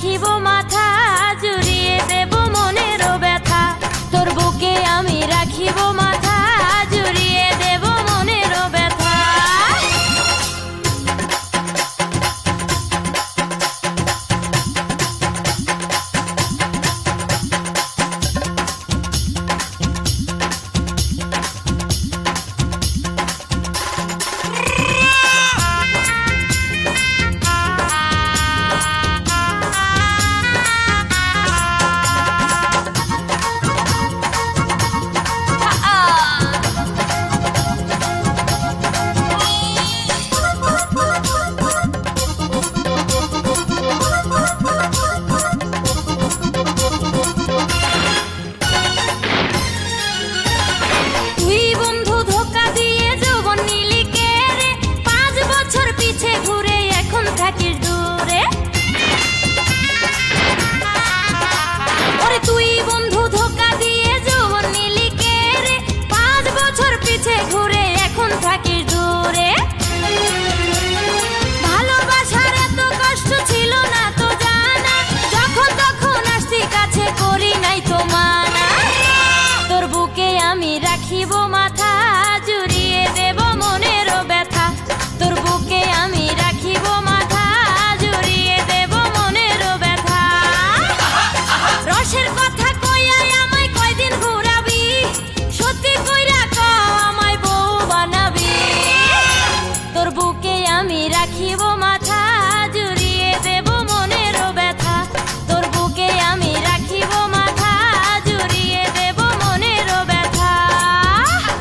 রাখিব মাথা, জুড়িয়ে দেব মনেরও ব্যথা। তোর বুকে আমি রাখিব মাথা, জুড়িয়ে দেব মনেরও ব্যথা। রাখিব মাথা, জুড়িয়ে দেব মনেরও ব্যথা। তোর বুকে আমি রাখিব মাথা, জুড়িয়ে দেব মনেরও ব্যথা। রসের কথা কইয়াই আমায় কয়দিন ঘুরাবি, সত্যি কইরা কও আমায় বউ বানাবি। তোর বুকে আমি রাখিব